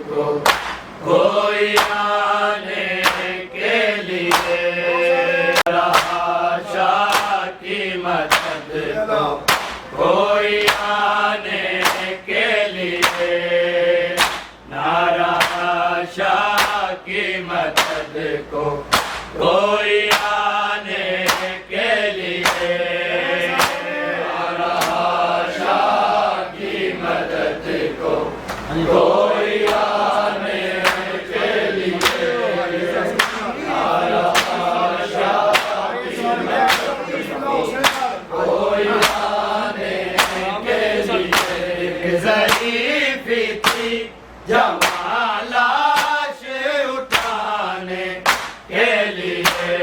को कोई आने के कोई आने के लिए, नारा शाह की मदद को कोई आने के लिए, नारा शाह की मदद को कोई आने के लिए, नारा शाह की मदद को कोई आने के लिए। ज़रीफ़ी थी जवां लाश उठाने के लिए,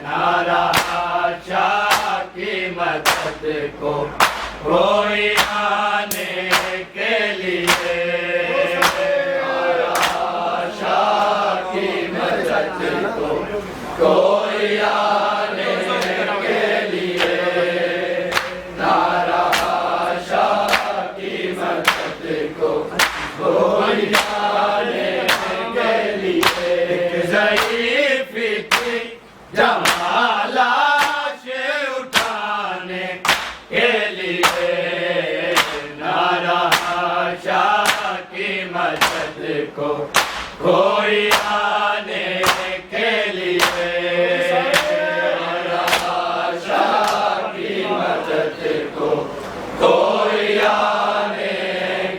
नारा शाह की मदद को कोई आने के लिए, नारा शाह की मदद को कोई आने के लिए, नारा शाह की मदद को कोई आने के लिए। ज़रीफ़ी थी जवां लाश उठाने के लिए, नारा शाह की मदद को कोई आने के लिए, नारा शाह की मदद को कोई आने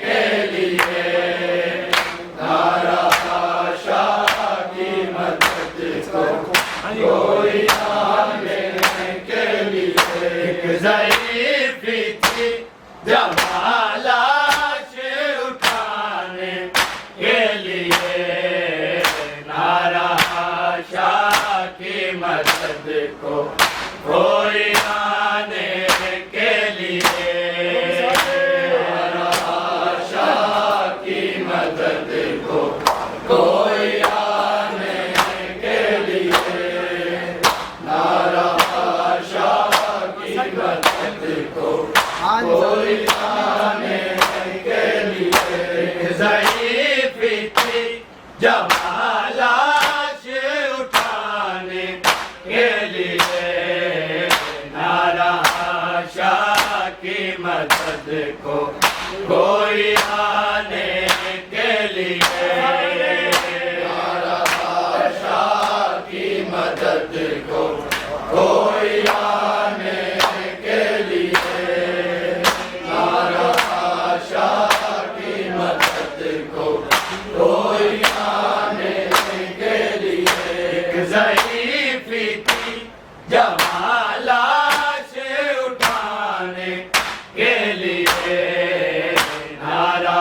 के लिए, नारा शाह की मदद को कोई आने के लिए। ज़रीफ़ी थी जवां लाश उठाने के लिए, नारा शाह की मदद को कोई आने के लिए, नारा शाह की मदद को कोई आने के लिए, नारा शाह की मदद को कोई आने के लिए। ज़रीफ़ी थी जवां लाश उठाने के लिए, नारा शाह की मदद को कोई आने के लिए, नारा शाह की मदद को कोई आने के लिए, नारा शाह की मदद को कोई आने के लिए। ज़रीफ़ी थी जवां लाश उठाने के लिए, नारा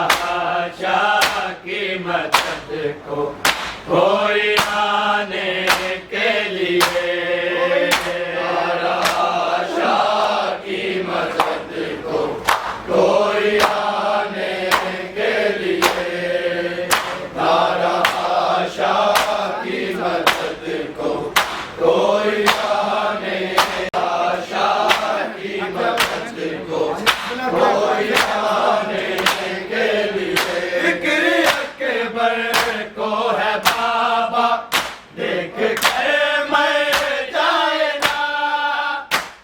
शाह की मदद को कोई आने के लिए, नारा शाह की मदद को कोई आने के लिए, नारा शाह की मदद को कोई आने, शाह की मदद को कोई आने के लिए। फ़िक्र अकबर को है बाबा देख कर मर जाए ना,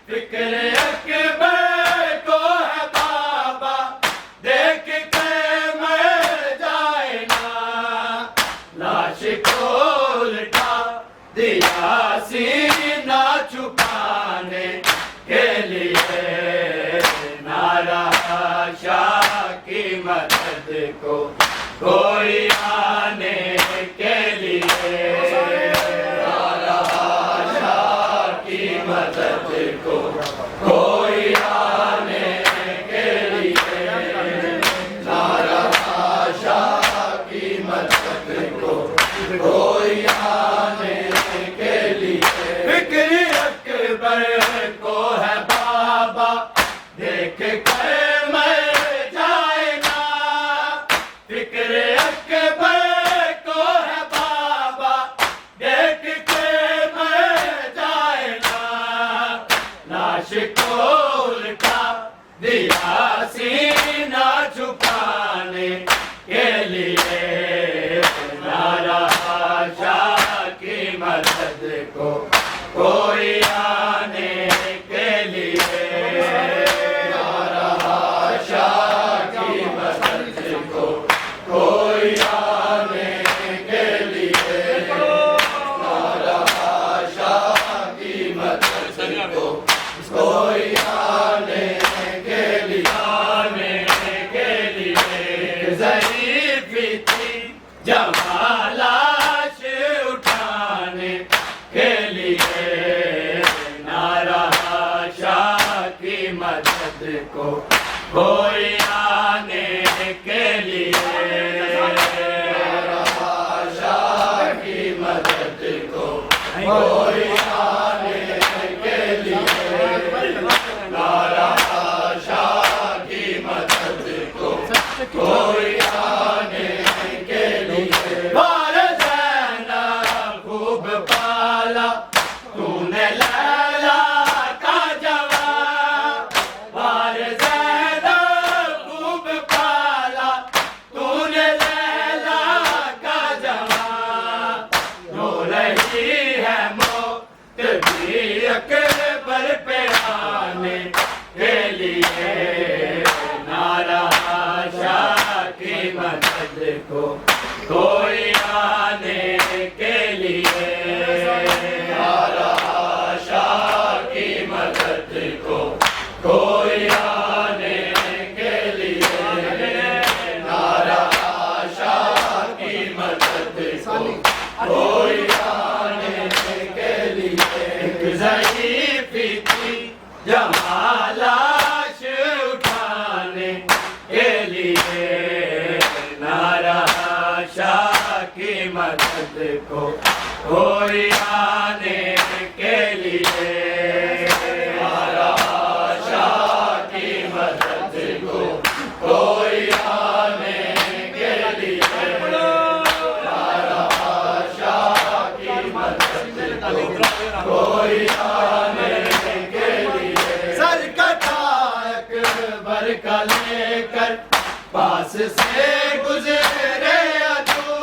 फ़िक्र अकबर को है बाबा देख कर मर जाए ना, लाश को उल्टा दिया सीना छुपाने के लिए, नारा शाह की मदद को कोई आने के लिए, नारा शाह की मदद को कोई आने के लिए, नारा शाह की मदद को कोई आने के लिए। फ़िक्र अकबर को है बाबा देख कर मर जाए ना, फ़िक्र अकबर को है बाबा देख कर मर जाए ना, लाश को उल्टा दिया सीना छुपाने के लिए, नारा शाह की मदद को कोई आने के लिए, को कोई आने के लिए, शाह की मदद को कोई आने के लिए, नारा शाह की मदद को कोई आने के लिए। बार ज़ैनब खूब पाला तूने लैला का जवान, बार ज़ैनब खूब पाला तूने लैला का जवान। रो रही है मौत भी अकबर पे आने के लिए, नारा शाह की मदद को कोई आने के लिए, नारा शाह की मदद को कोई आने के लिए, नारा शाह की मदद को कोई आने के लिए। एक ज़ईफ़ी थी जहाँ लाश उठाने के लिए, नारा शाह की मदद को कोई आने के लिए, नारा शाह की मदद को कोई आने के लिए, नारा शाह की मदद को कोई आने के लिए। सर कटा अकबर का लेकर पास से गुजरे अदू,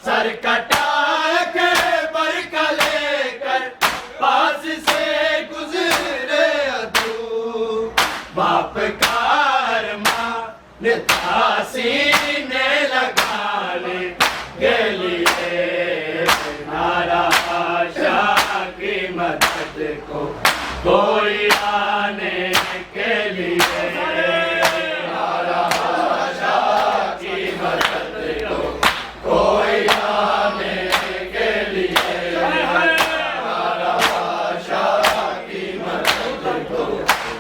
सर कटा अकबर का लेकर पास से गुजरे अदू। बाप का अरमान था सीने लगाने के लिए, नारा शाह की मदद को कोई आने के लिए, नारा शाह की मदद को कोई आने के लिए, नारा शाह की मदद को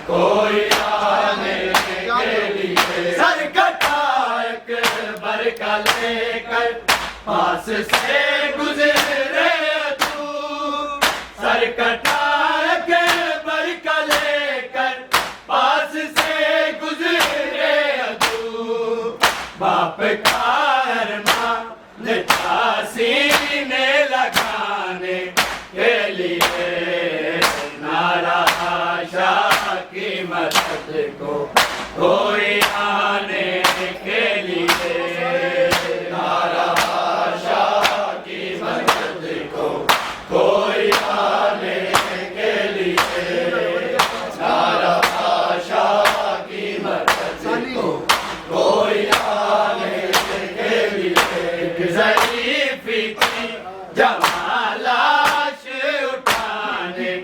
कोई आने के लिए। सर कटा अकबर का लेकर पास से गुजरे तू, सर कटा अकबर का लेकर पास से गुजरे तू। बाप का अरमान था सीने लगाने के लिए, नारा शाह की मदद को कोई आने के लिए, नारा शाह की मदद को कोई आने के लिए, नारा शाह की मदद को कोई आने के लिए। एक ज़ईफ़ी थी जहाँ लाश उठाने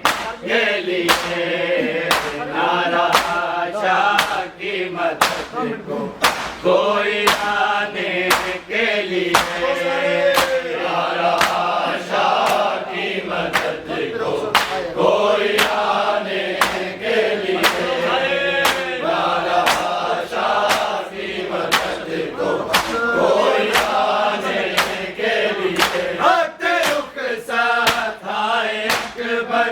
के लिए, नारा शाह की मदद को कोई आने के लिए, नारा शाह की मदद को कोई आने के लिए, नारा शाह की मदद को कोई आने के लिए। वक्त रुख़सत आए अकबर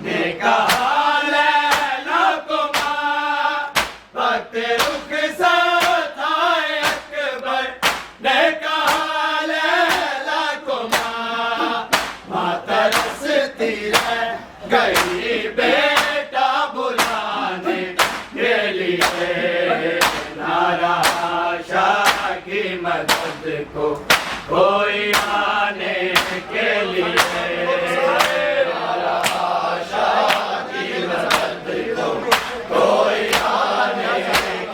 ने कहा लैला को माँ, वक्त रुख़सत आए अकबर ने कहा लैला को माँ, माँ तरसती रह गई बेटा बुलाने के लिए, नारा शाह की मदद को कोई आने के लिए, नारा शाह की मदद को कोई आने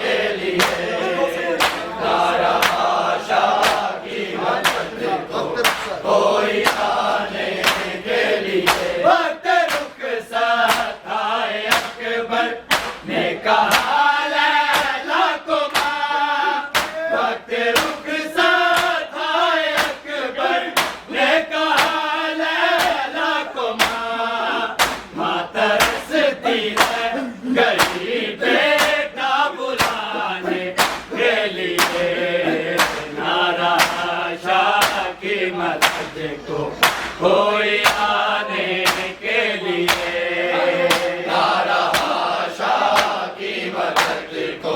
के लिए, नारा शाह की मदद को कोई आने के लिए। वक्त रुख़सत आए अकबर ने कहा लैला को माँ, वक्त रुख़सत आए अकबर ने कहा कोई आने के लिए ना रहा शाह की मदद को,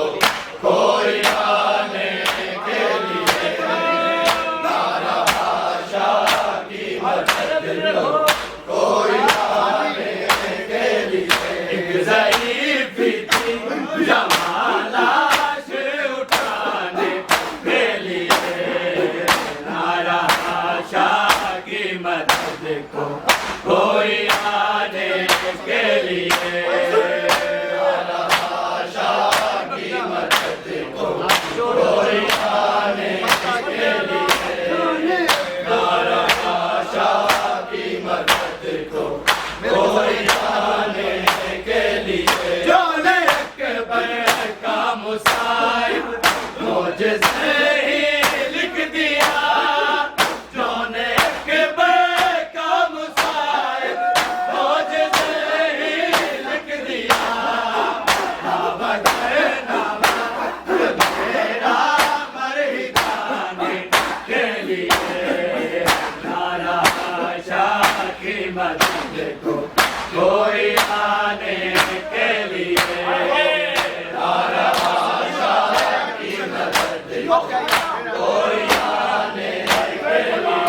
कोई आने के लिए ना रहा शाह की मदद को, कोई आने के लिए। एक ज़ईफ़ थी जमालाश उठाने के लिए ना रहा शाह की मदद को, कोई आने के लिए ना रहा शाह की मदद को, कोई आने के लिए ना रहा शाह की मदद को, कोई आने के लिए। जोने अकबर का मुसाहिब मोजज़े ही लिख दिया, जोने अकबर का मुसाहिब मोजज़े ही लिख दिया। नाम मेरा मर ही जाने के लिए ना रहा शाह की मदद को, कोई आने के लिए ना रहा शाह की मदद को, कोई आने के लिए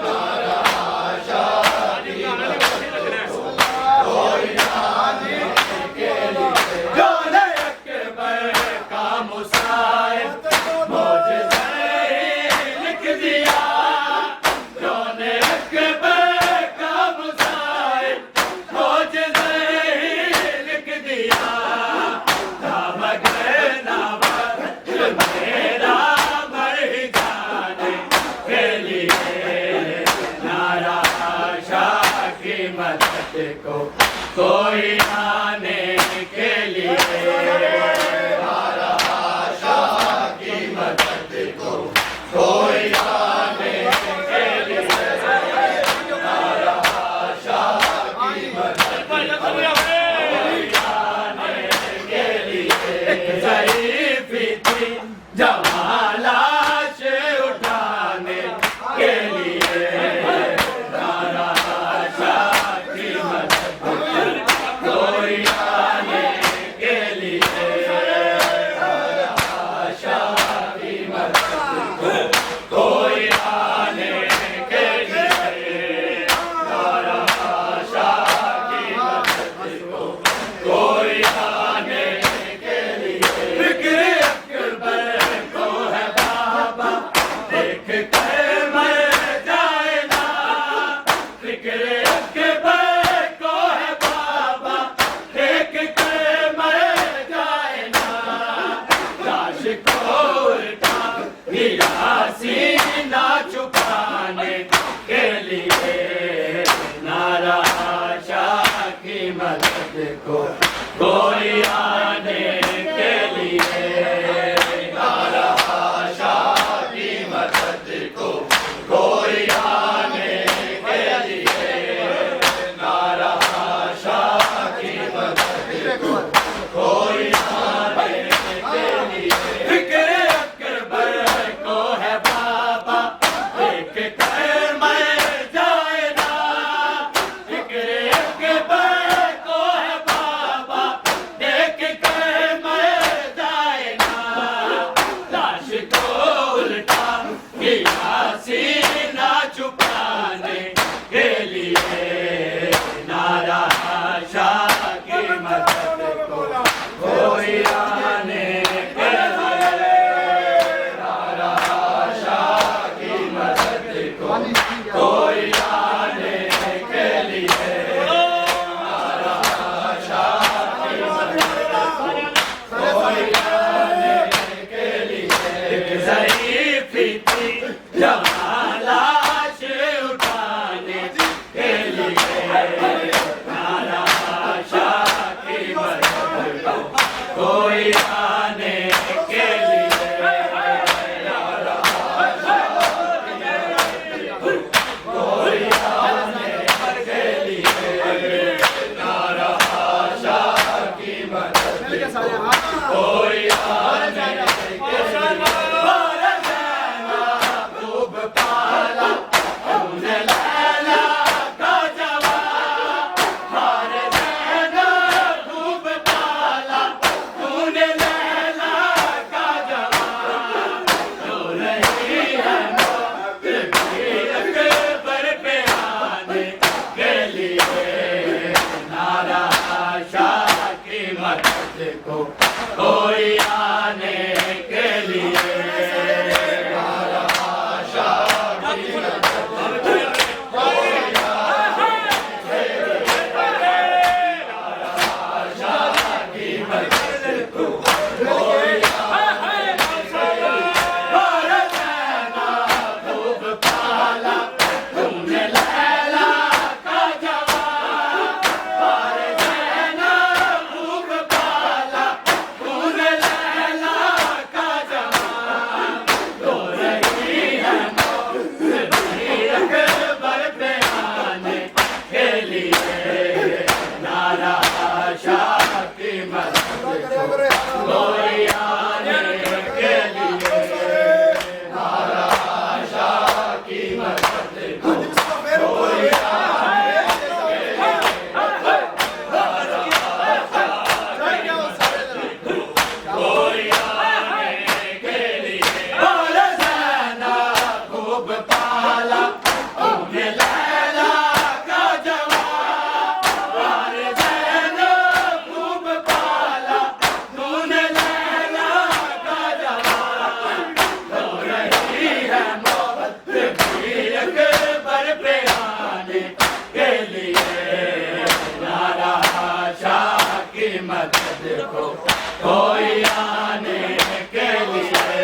ना रहा शाह की मदद को, कोई आने के लिए। जोने अकबर का मुसाहिब मोजज़े ही लिख दिया, जोने अकबर का मुसाहिब मोजज़े ही लिख दिया। नाम मेरा मर ही जाने के लिए ना रहा शाह की मदद को, कोई आने के लिए ना रहा शाह की मदद को, कोई आने के लिए ना रहा शाह की मदद को, कोई आने के लिए। एक ज़ईफ़ थी जमालाश उठाने के लिए ना रहा शाह की मदद को, कोई आने के लिए ना रहा शाह की मदद को, कोई आने के लिए ना रहा शाह की मदद को, कोई आने के लिए। फिक्र अकबर को है बाबा देख कर मर जाए ना, फिक्र अकबर को है बाबा देख कर मर जाए ना। लाश को उल्टा गिरा सीना छुपाने के लिए ना रहा शाह की मदद को, कोई आने के लिए ना रहा शाह की मदद को, कोई आने के लिए ना रहा शाह की मदद को, कोई आने के लिए। फिक्र अकबर को है बाबा देख कर मर जाए ना, फिक्र अकबर को है बाबा देख कर मर जाए ना। लाश को उल्टा गिरा सीना छुपाने के लिए ना रहा शाह की मदद को, कोई आने के लिए ना रहा शाह की मदद को, कोई आने के लिए ना रहा शाह की मदद को, कोई आने के लिए। एक ज़ईफ़ थी जमालाश उठाने के लिए ना रहा शाह की मदद को, कोई आने के लिए ना रहा शाह की मदद को, कोई आने के लिए ना रहा शाह की मदद को, कोई आने के लिए। मदद को कोई आने के लिए मदद को कोई आने के लिए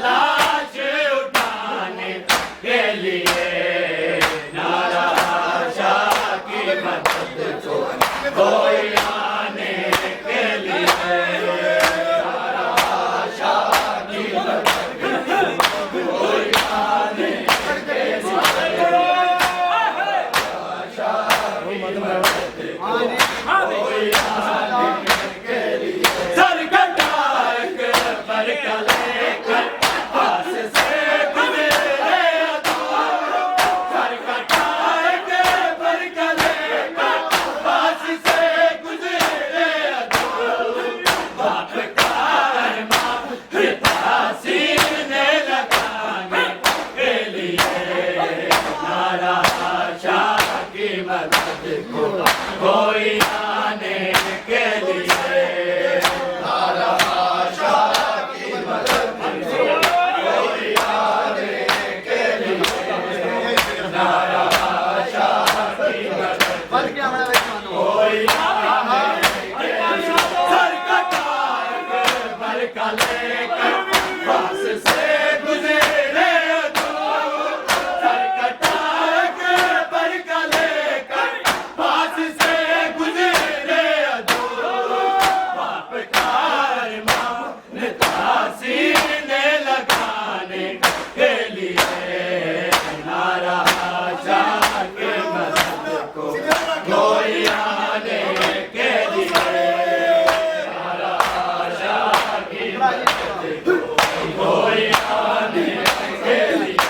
लाश उठाने के लिए नारा शाह की मदद को कोई आने के लिए कोई आने के लिए नारा शाह की मदद कोई आने के लिए नारा शाह की मदद कोई आने के लिए सर कटाए बर का लेकर पास से गुजरे कोई आने के लिए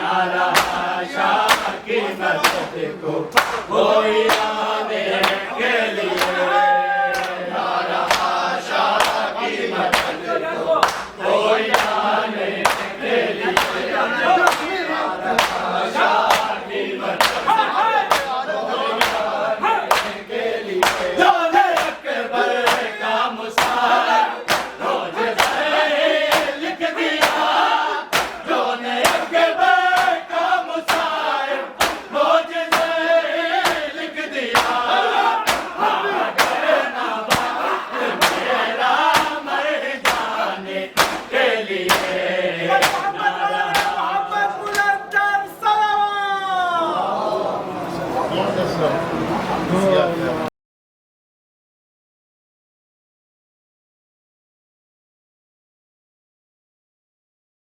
नारा शाह की मदद को कोई आने के लिए नारा शाह की मदद के लिए जोने अकबर का मुसाहिब रोज लिख दिया जोने अकबर का मुसाहिब रोज